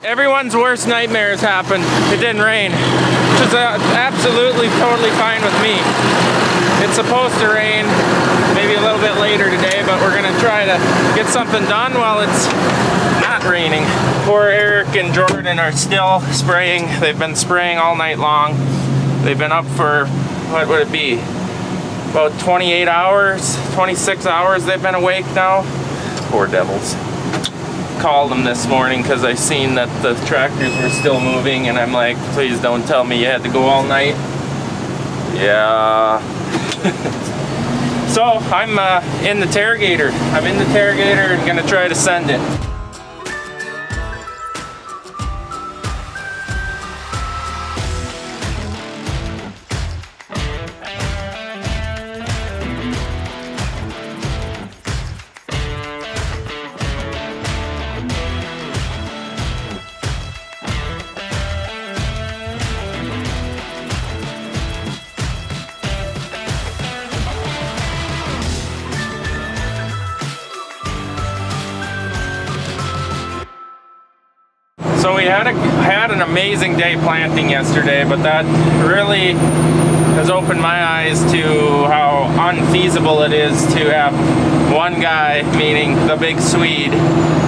Everyone's worst nightmares happened. It didn't rain, which is absolutely totally fine with me. It's supposed to rain maybe a little bit later today, but we're gonna try to get something done while it's not raining. Poor Eric and Jordan are still spraying. They've been spraying all night long. They've been up for, what would it be? About 28 hours, 26 hours they've been awake now. Poor devils. Called them this morning because I seen that the tractors were still moving, and I'm like, please don't tell me you had to go all night. Yeah. So I'm in the Terragator. I'm in the Terragator and gonna try to send it. So we had an amazing day planting yesterday, but that really has opened my eyes to how unfeasible it is to have one guy, meaning the big Swede,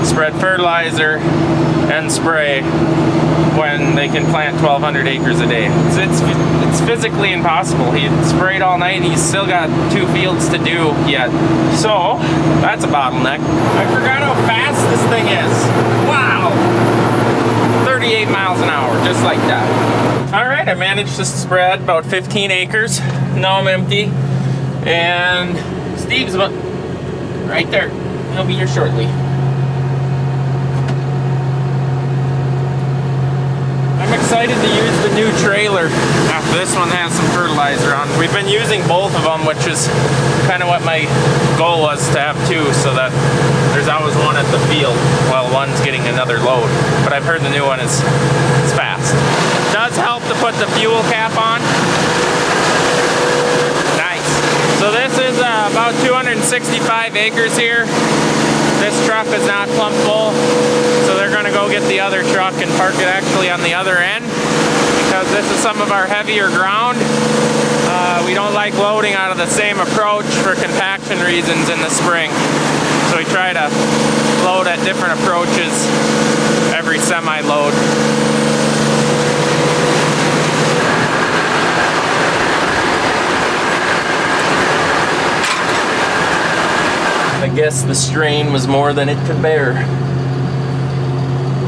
spread fertilizer and spray when they can plant 1,200 acres a day. It's physically impossible. He sprayed all night and he's still got 2 fields to do yet. So that's a bottleneck. I forgot how fast this thing is. Wow! 38 miles an hour, just like that. All right, I managed to spread about 15 acres. Now I'm empty. And Steve's about right there. He'll be here shortly. I'm excited to use the new trailer. This one has some fertilizer on. We've been using both of them, which is kind of what my goal was, to have 2, so that there's always one at the field while one's getting another load. But I've heard the new one is fast. It does help to put the fuel cap on. Nice. So this is about 265 acres here. This truck is not plumb full, so they're gonna go get the other truck and park it actually on the other end, because this is some of our heavier ground. We don't like loading out of the same approach for compaction reasons in the spring. So we try to load at different approaches every semi-load. I guess the strain was more than it could bear.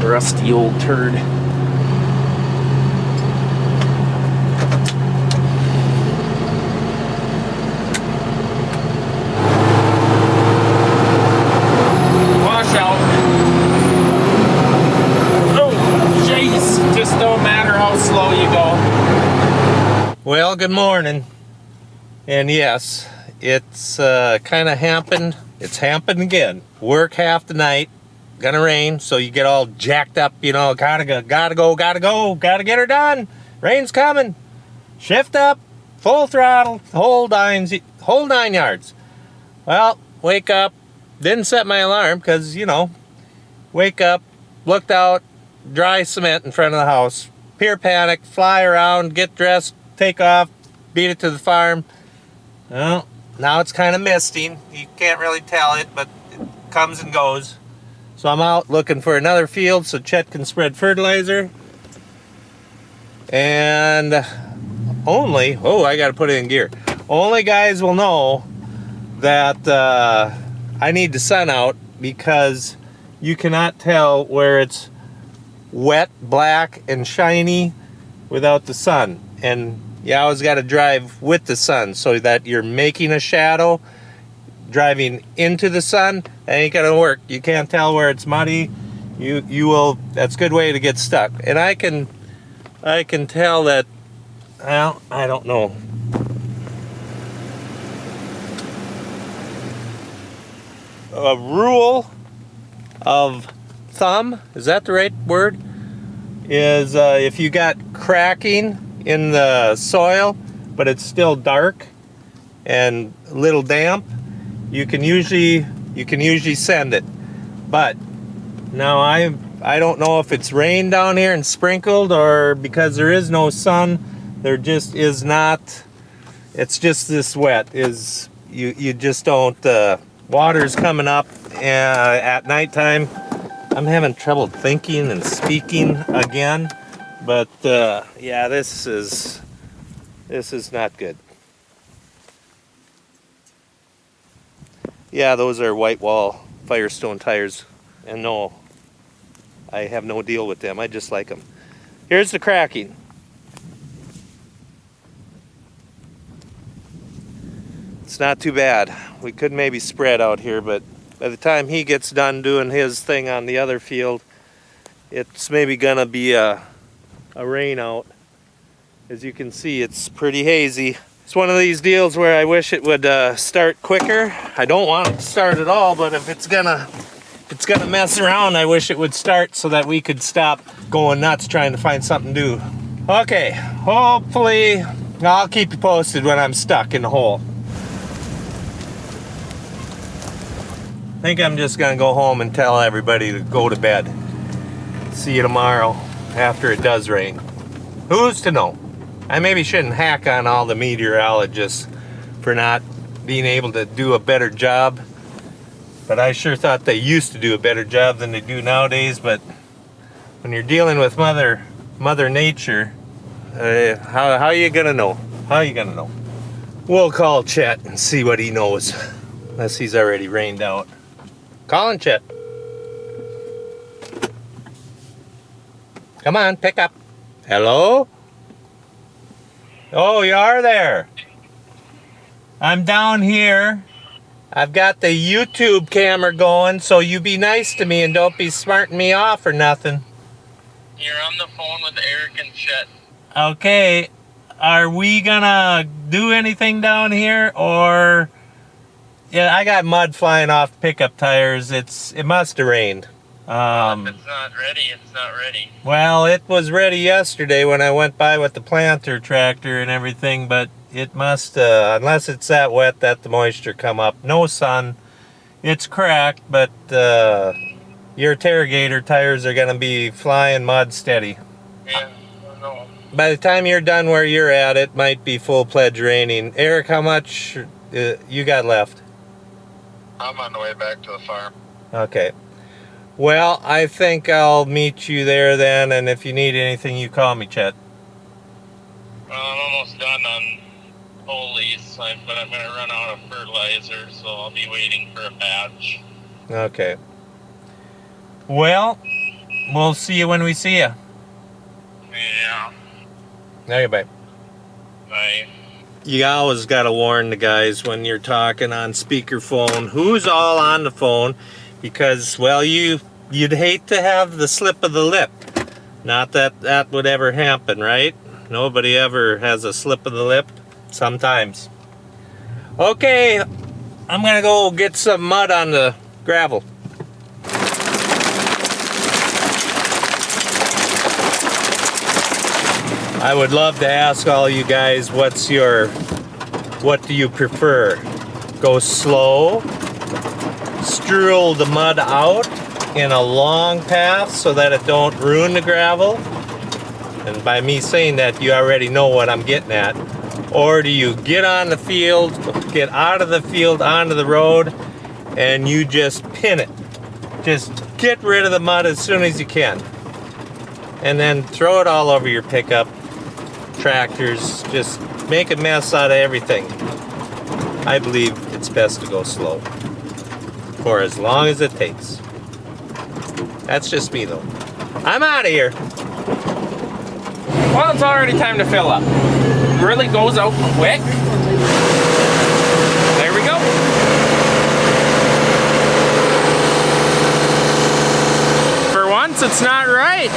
Rusty old turd. Wash out. Oh, jeez. Just don't matter how slow you go. Well, good morning. And yes, it's kind of happened. It's happened again. Work half the night, gonna rain, so you get all jacked up, you know, gotta go, gotta get her done. Rain's coming. Shift up, full throttle, whole 9 yards. Well, wake up, didn't set my alarm, because, you know, wake up, looked out, dry cement in front of the house. Pure panic, fly around, get dressed, take off, beat it to the farm. Well, now it's kind of misting. You can't really tell it, but it comes and goes. So I'm out looking for another field so Chet can spread fertilizer. And only, oh, I gotta put it in gear. Only guys will know that I need the sun out, because you cannot tell where it's wet, black, and shiny without the sun. And you always got to drive with the sun so that you're making a shadow. Driving into the sun, that ain't gonna work. You can't tell where it's muddy. You will. That's a good way to get stuck. And I can tell that. Well, I don't know. A rule of thumb, is that the right word? Is if you got cracking in the soil, but it's still dark and a little damp, you can usually send it. But now I don't know if it's rained down here and sprinkled, or because there is no sun, there just is not. It's just this wet. You just don't. Water's coming up at nighttime. I'm having trouble thinking and speaking again, but yeah, this is not good. Yeah, those are white wall Firestone tires, and no, I have no deal with them. I just like them. Here's the cracking. It's not too bad. We could maybe spread out here, but by the time he gets done doing his thing on the other field, it's maybe gonna be a rain out. As you can see, it's pretty hazy. It's one of these deals where I wish it would start quicker. I don't want it to start at all, but if it's gonna mess around, I wish it would start so that we could stop going nuts trying to find something to do. Okay, hopefully I'll keep you posted when I'm stuck in the hole. I think I'm just gonna go home and tell everybody to go to bed. See you tomorrow after it does rain. Who's to know? I maybe shouldn't hack on all the meteorologists for not being able to do a better job, but I sure thought they used to do a better job than they do nowadays. But when you're dealing with Mother Nature, how you gonna know? How you gonna know? We'll call Chet and see what he knows, unless he's already rained out. Calling Chet. Come on, pick up. Hello? Oh, you are there. I'm down here. I've got the YouTube camera going, so you be nice to me and don't be smarting me off or nothing. You're on the phone with Eric and Chet. Okay. Are we gonna do anything down here, or... Yeah, I got mud flying off pickup tires. It must have rained. If it's not ready, it's not ready. Well, it was ready yesterday when I went by with the planter tractor and everything, but it must, unless it's that wet that the moisture come up. No sun. It's cracked, but your Terragator tires are going to be flying mud steady. Yeah, I know. By the time you're done where you're at, it might be full-pledged raining. Eric, how much you got left? I'm on the way back to the farm. Okay. Well, I think I'll meet you there then, and if you need anything, you call me, Chet. Well, I'm almost done on pulleys, but I'm going to run out of fertilizer, so I'll be waiting for a batch. Okay. Well, we'll see you when we see you. Yeah. Okay, bye. Bye. You always got to warn the guys when you're talking on speakerphone who's all on the phone, because, well, you'd hate to have the slip of the lip. Not that that would ever happen, right? Nobody ever has a slip of the lip. Sometimes. Okay, I'm gonna go get some mud on the gravel. I would love to ask all you guys, what do you prefer? Go slow, strewl the mud out in a long path so that it don't ruin the gravel? And by me saying that, you already know what I'm getting at. Or do you get on the field, get out of the field onto the road, and you just pin it? Just get rid of the mud as soon as you can. And then throw it all over your pickup, tractors, just make a mess out of everything. I believe it's best to go slow, for as long as it takes. That's just me though. I'm out of here. Well, it's already time to fill up. It really goes out quick. There we go. For once, it's not right.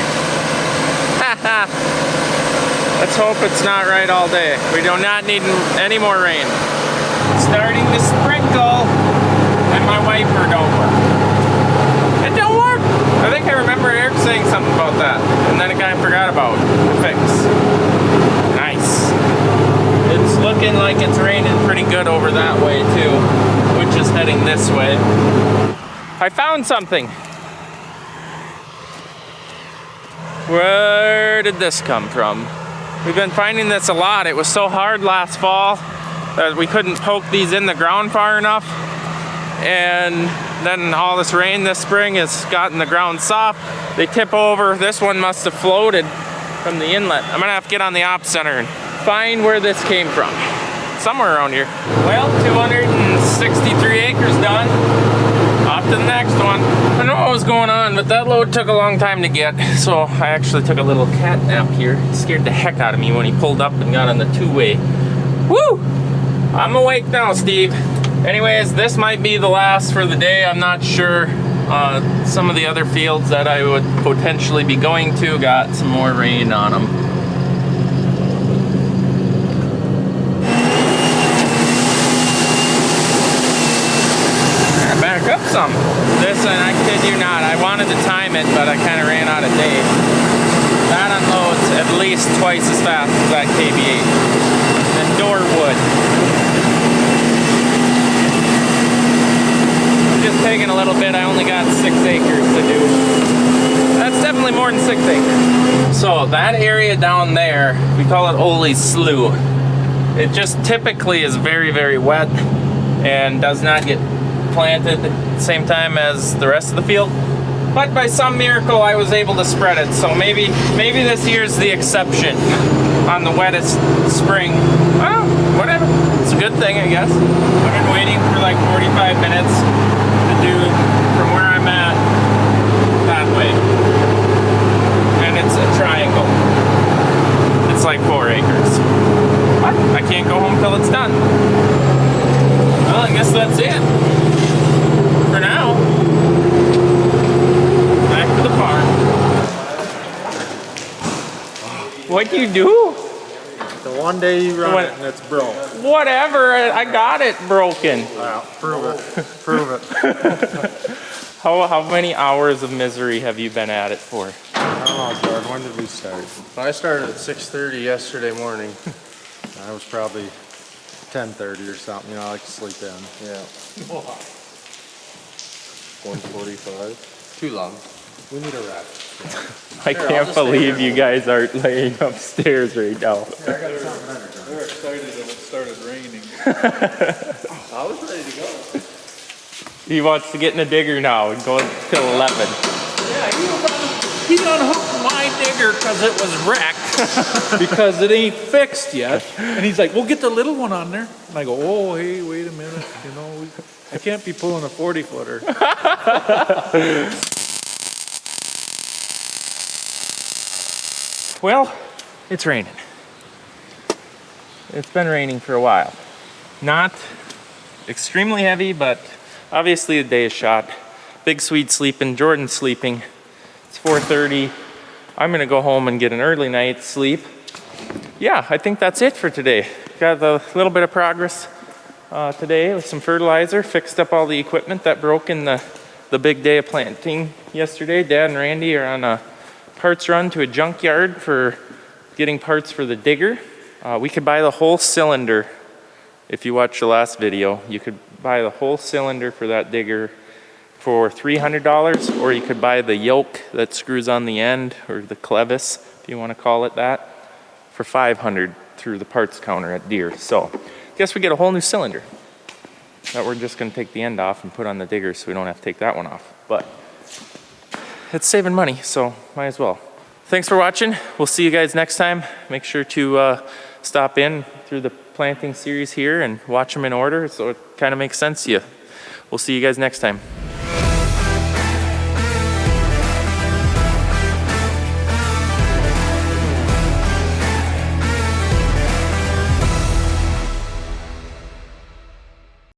Let's hope it's not right all day. We do not need any more rain. Starting to sprinkle, and my wiper don't work. It don't work. I think I remember Eric saying something about that, and then I kind of forgot about the fix. Nice. It's looking like it's raining pretty good over that way too, which is heading this way. I found something. Where did this come from? We've been finding this a lot. It was so hard last fall that we couldn't poke these in the ground far enough. And then all this rain this spring has gotten the ground soft. They tip over. This one must have floated from the inlet. I'm gonna have to get on the op center and find where this came from. Somewhere around here. Well, 263 acres done. Off to the next one. I don't know what was going on, but that load took a long time to get. So I actually took a little cat nap here. It scared the heck out of me when he pulled up and got on the two-way. Woo! I'm awake now, Steve. Anyways, this might be the last for the day. I'm not sure. Some of the other fields that I would potentially be going to got some more rain on them. Back up some. This, and I kid you not, I wanted to time it, but I kind of ran out of day. That unloads at least twice as fast as that KB8. And Doorwood. Just taking a little bit. I only got 6 acres to do. That's definitely more than 6 acres. So that area down there, we call it Ole's Slough. It just typically is very, very wet and does not get planted at the same time as the rest of the field. But by some miracle, I was able to spread it. So maybe this year's the exception on the wettest spring. Well, whatever. It's a good thing, I guess. I've been waiting for like 45 minutes to do from where I'm at that way. And it's a triangle. It's like 4 acres. But I can't go home till it's done. Well, I guess that's it. For now. Back to the farm. What'd you do? The one day you run it and it's broke. Whatever, I got it broken. Wow, prove it. Prove it. How many hours of misery have you been at it for? Oh, George, when did we start? I started at 6:30 yesterday morning. I was probably 10:30 or something. You know, I like to sleep in. Yeah. 1:45. Too long. We need a wrap. I can't believe you guys aren't laying upstairs right now. Yeah, I got something under. They were excited when it started raining. I was ready to go. He wants to get in a digger now and go till 11. Yeah, he unhooked my digger because it was wrecked. Because it ain't fixed yet. And he's like, we'll get the little one on there. And I go, oh, hey, wait a minute. You know, I can't be pulling a 40-footer. Well, it's raining. It's been raining for a while. Not extremely heavy, but obviously the day is shot. Big Swede's sleeping, Jordan's sleeping. It's 4:30. I'm gonna go home and get an early night's sleep. Yeah, I think that's it for today. Got a little bit of progress today with some fertilizer. Fixed up all the equipment that broke in the big day of planting yesterday. Dad and Randy are on a parts run to a junkyard for getting parts for the digger. We could buy the whole cylinder. If you watched the last video, you could buy the whole cylinder for that digger for $300, or you could buy the yoke that screws on the end, or the clevis, if you want to call it that, for $500 through the parts counter at Deere. So, guess we get a whole new cylinder that we're just going to take the end off and put on the digger so we don't have to take that one off. But it's saving money, so might as well. Thanks for watching. We'll see you guys next time. Make sure to stop in through the planting series here and watch them in order so it kind of makes sense to you. We'll see you guys next time.